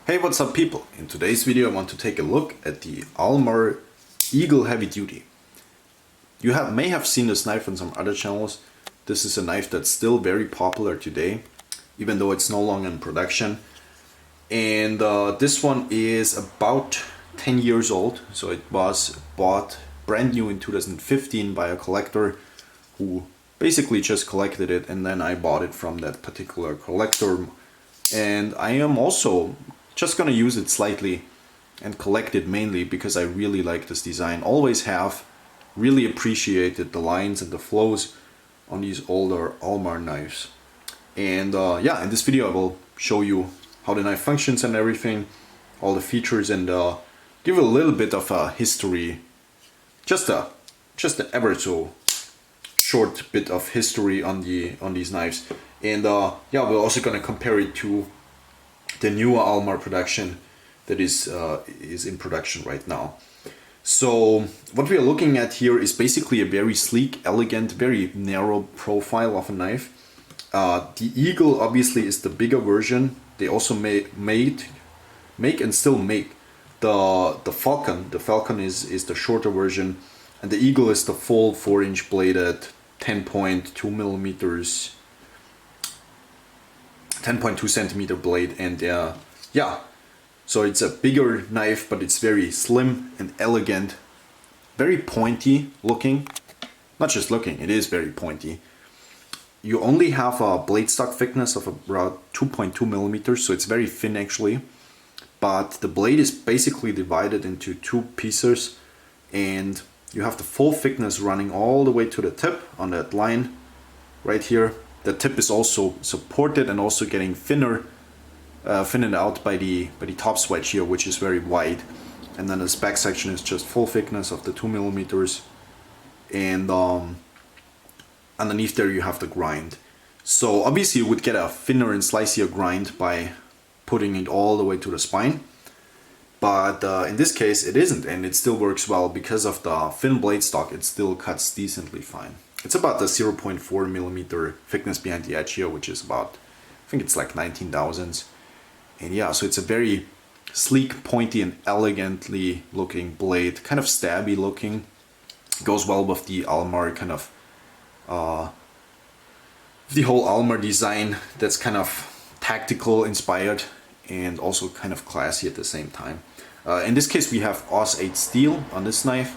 Hey, what's up people? In today's video I want to take a look at the Almar Eagle Heavy Duty. You may have seen this knife on some other channels. This is a knife that's still very popular today, even though it's no longer in production. And this one is about 10 years old, so it was bought brand new in 2015 by a collector who basically just collected it, and then I bought it from that particular collector. And I am also just gonna use it slightly and collect it mainly because I really like this design. Always have really appreciated the lines and the flows on these older Almar knives. And yeah, in this video I will show you how the knife functions and everything, all the features, and give a little bit of a history, just an ever so short bit of history on these knives. And yeah, we're also gonna compare it to the newer Almar production that is in production right now. So what we are looking at here is basically a very sleek, elegant, very narrow profile of a knife. The Eagle obviously is the bigger version. They also make and still make the Falcon. The Falcon is the shorter version, and the Eagle is the full 4-inch bladed 10.2 millimeters 10.2 centimeter blade. And yeah, so it's a bigger knife, but it's very slim and elegant, very pointy looking. Not just looking, it is very pointy. You only have a blade stock thickness of about 2.2 millimeters, so it's very thin actually, but the blade is basically divided into two pieces, and you have the full thickness running all the way to the tip on that line right here. The tip is also supported and also getting thinned out by the top swedge here, which is very wide. And then this back section is just full thickness of the 2 millimeters. And underneath there you have the grind. So obviously you would get a thinner and slicier grind by putting it all the way to the spine. But in this case it isn't, and it still works well because of the thin blade stock. It still cuts decently fine. It's about the 0.4 millimeter thickness behind the edge here, which is about, I think it's like 19 thousandths. And yeah, so it's a very sleek, pointy, and elegantly looking blade, kind of stabby looking. It goes well with the Almar kind of, the whole Almar design that's kind of tactical inspired and also kind of classy at the same time. In this case we have Aus 8 steel on this knife.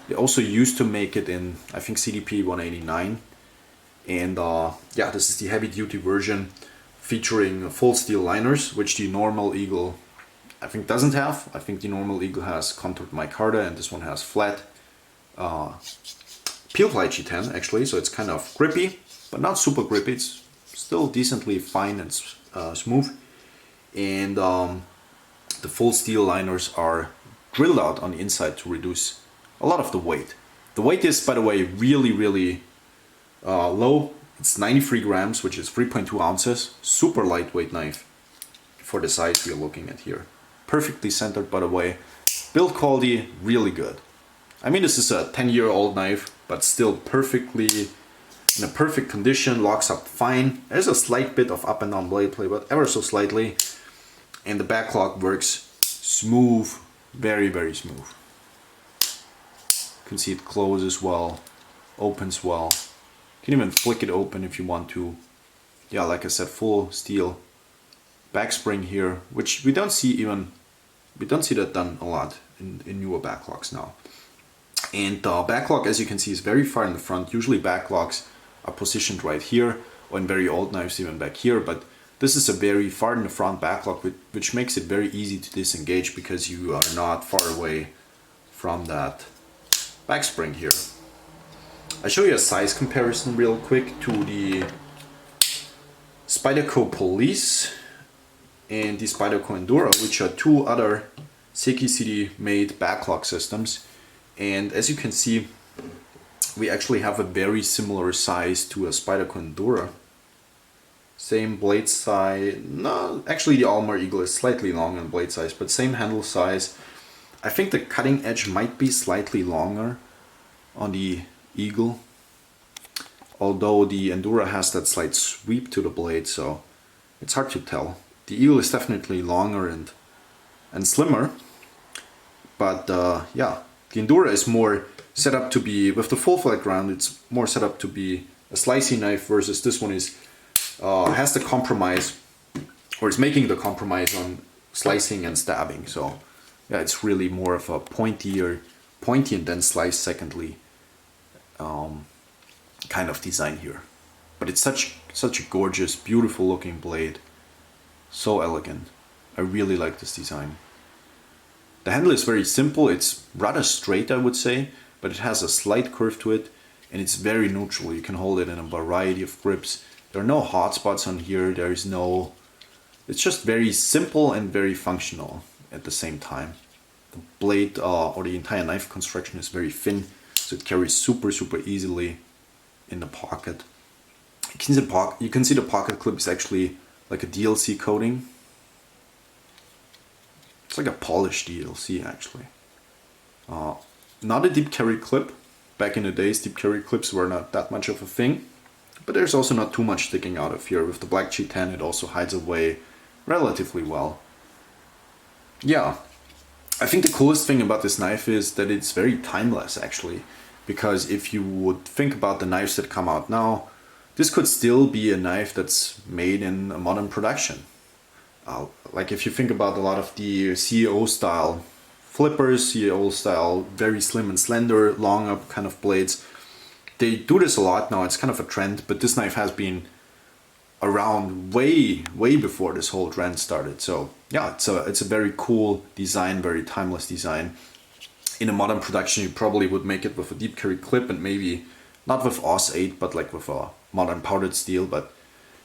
They also used to make it in, I think, CDP 189. And yeah, this is the heavy duty version featuring full steel liners, which the normal Eagle I think doesn't have. I think the normal Eagle has contoured micarta, and this one has flat peel ply G10 actually, so it's kind of grippy, but not super grippy. It's still decently fine and smooth. And the full steel liners are drilled out on the inside to reduce a lot of the weight. The weight is, by the way, really low. It's 93 grams, which is 3.2 ounces. Super lightweight knife for the size we're looking at here. Perfectly centered, by the way. Build quality, really good. I mean, this is a 10-year-old knife, but still perfectly in a perfect condition, locks up fine. There's a slight bit of up and down blade play, but ever so slightly. And the back lock works smooth, very smooth. You can see it closes well, opens well. You can even flick it open if you want to. Yeah, like I said, full steel back spring here, which we don't see that done a lot in newer backlocks now. And the backlock, as you can see, is very far in the front. Usually backlocks are positioned right here, or in very old knives even back here, but this is a very far in the front backlock, which makes it very easy to disengage because you are not far away from that back spring here. I'll show you a size comparison real quick to the Spyderco Police and the Spyderco Endura, which are two other Seiki CD made backlock systems. And as you can see, we actually have a very similar size to a Spyderco Endura. Same blade size. No, actually the Almar Eagle is slightly longer in blade size, but same handle size. I think the cutting edge might be slightly longer on the Eagle, although the Endura has that slight sweep to the blade, so it's hard to tell. The Eagle is definitely longer and and slimmer. But yeah, the Endura is more set up to be, with the full flat ground, it's more set up to be a slicing knife, versus this one is has the compromise, or is making the compromise on slicing and stabbing. So yeah, it's really more of a pointy and then slice secondly kind of design here. But it's such a gorgeous, beautiful looking blade. So elegant. I really like this design. The handle is very simple. It's rather straight, I would say, but it has a slight curve to it, and it's very neutral. You can hold it in a variety of grips. There are no hot spots on here. There is no... It's just very simple and very functional at the same time. The blade or the entire knife construction is very thin, so it carries super easily in the pocket. You can see the pocket clip is actually like a DLC coating. It's like a polished DLC actually. Not a deep carry clip. Back in the days, deep carry clips were not that much of a thing. But there's also not too much sticking out of here. With the black G10, it also hides away relatively well. Yeah, I think the coolest thing about this knife is that it's very timeless actually. Because if you would think about the knives that come out now, this could still be a knife that's made in a modern production. Like if you think about a lot of the CEO style flippers, CEO style, very slim and slender, long up kind of blades, they do this a lot now. It's kind of a trend, but this knife has been around way before this whole trend started. So yeah, it's a very cool design, very timeless design. In a modern production, you probably would make it with a deep carry clip, and maybe not with Aus 8, but like with a modern powdered steel. But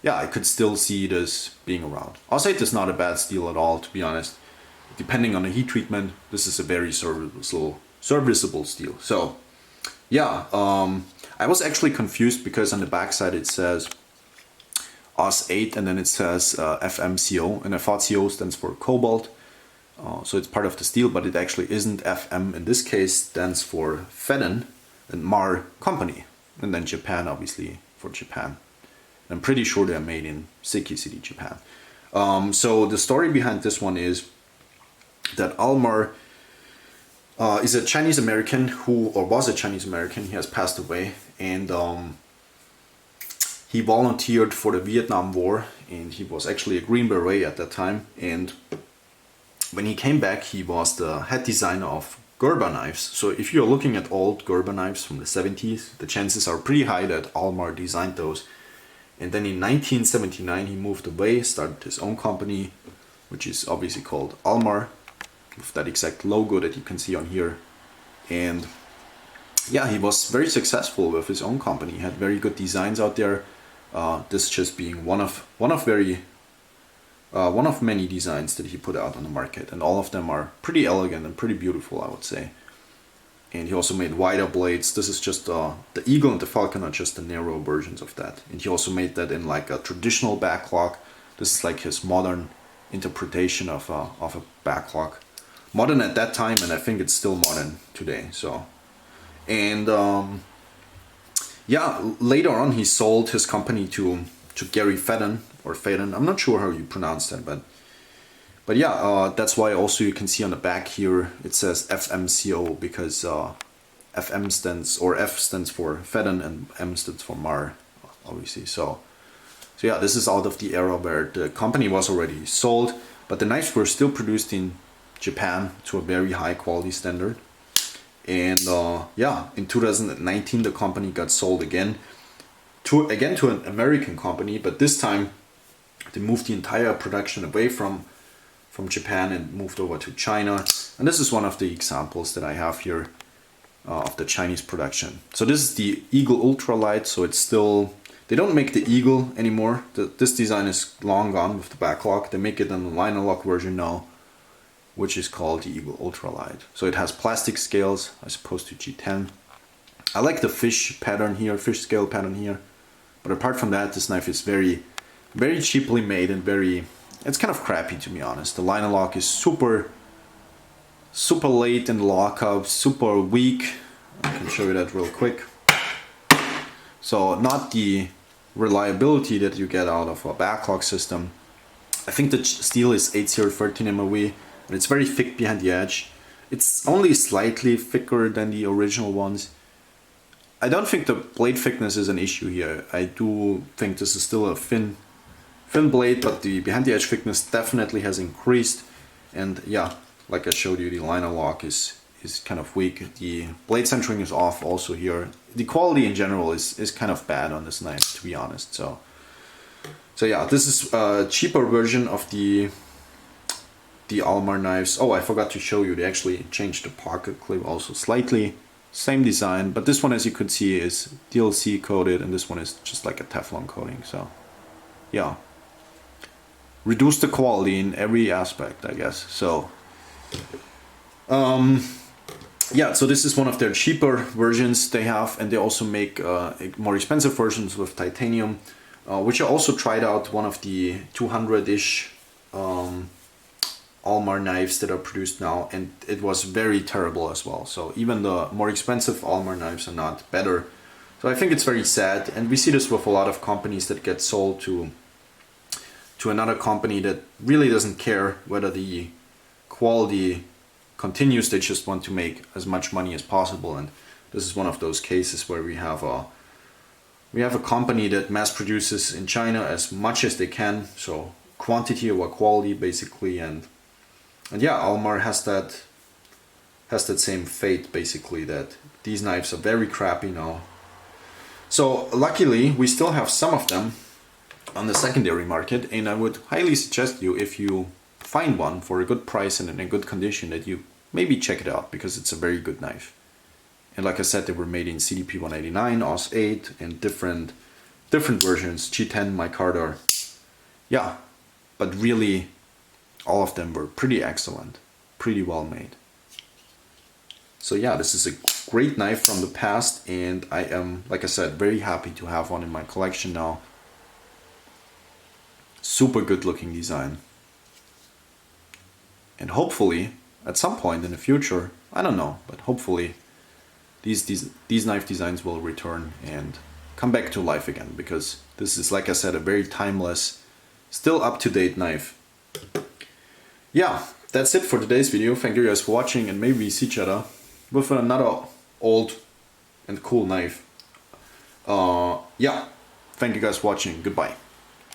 yeah, I could still see this being around. Aus 8 is not a bad steel at all, to be honest. Depending on the heat treatment, this is a very serviceable steel. So yeah, I was actually confused because on the back side it says Aus 8 and then it says FMCO, and I thought CO stands for cobalt. So it's part of the steel, but it actually isn't. FM in this case stands for Fedden and Mar Company, and then Japan, obviously, for Japan. I'm pretty sure they're made in Seiki City, Japan. So the story behind this one is that Almar is a Chinese American was a Chinese American. He has passed away, and he volunteered for the Vietnam War, and he was actually a Green Beret at that time. And when he came back, he was the head designer of Gerber knives. So if you're looking at old Gerber knives from the 70s, the chances are pretty high that Almar designed those. And then in 1979 he moved away, started his own company, which is obviously called Almar, with that exact logo that you can see on here. And yeah, he was very successful with his own company. He had very good designs out there. This just being one of many designs that he put out on the market, and all of them are pretty elegant and pretty beautiful, I would say. And he also made wider blades. This is just the Eagle and the Falcon are just the narrow versions of that. And he also made that in like a traditional backlock. This is like his modern interpretation of a backlock. Modern at that time, and I think it's still modern today. So, and yeah, later on he sold his company to Gary Fedden, or Fedden. I'm not sure how you pronounce that, but yeah, that's why also you can see on the back here it says FMCO, because FM stands, or F stands for Fedden and M stands for Mar, obviously. So yeah, this is out of the era where the company was already sold, but the knives were still produced in Japan to a very high quality standard. And yeah, in 2019 the company got sold again to an American company, but this time they moved the entire production away from Japan and moved over to China. And this is one of the examples that I have here of the Chinese production. So this is the Eagle Ultralight. So it's still, they don't make the Eagle anymore. This design is long gone with the backlock. They make it in the liner lock version now, which is called the Eagle Ultralight. So it has plastic scales as opposed to G10. I like the fish pattern here, fish scale pattern here. But apart from that, this knife is very cheaply made and it's kind of crappy, to be honest. The liner lock is super late in the lockup, super weak. I can show you that real quick. So not the reliability that you get out of a backlock system. I think the steel is 8013 MOV, and And it's very thick behind the edge. It's only slightly thicker than the original ones. I don't think the blade thickness is an issue here. I do think this is still a thin blade, but the behind the edge thickness definitely has increased. And yeah, like I showed you, the liner lock is kind of weak. The blade centering is off also here. The quality in general is kind of bad on this knife, to be honest. So yeah, this is a cheaper version of the Almar knives. Oh, I forgot to show you, they actually changed the pocket clip also slightly. Same design, but this one, as you could see, is DLC coated, and this one is just like a Teflon coating. So yeah, reduce the quality in every aspect, I guess. So yeah, so this is one of their cheaper versions they have, and they also make more expensive versions with titanium, which I also tried out, one of the 200-ish Almar knives that are produced now, and it was very terrible as well. So even the more expensive Almar knives are not better. So I think it's very sad, and we see this with a lot of companies that get sold to another company that really doesn't care whether the quality continues. They just want to make as much money as possible, and this is one of those cases where we have a company that mass produces in China as much as they can, so quantity over quality basically, and yeah, Almar has that same fate basically, that these knives are very crappy now. So luckily we still have some of them on the secondary market, and I would highly suggest you, if you find one for a good price and in a good condition, that you maybe check it out, because it's a very good knife. And like I said, they were made in CDP 189, AUS 8, and different versions, G10, micarta. Yeah, but really all of them were pretty excellent, pretty well made. So yeah, this is a great knife from the past, and I am, like I said, very happy to have one in my collection now. Super good looking design. And hopefully, at some point in the future, I don't know, but hopefully these knife designs will return and come back to life again, because this is, like I said, a very timeless, still up-to-date knife. Yeah, that's it for today's video. Thank you guys for watching, and maybe we see each other with another old and cool knife. Yeah, thank you guys for watching. Goodbye.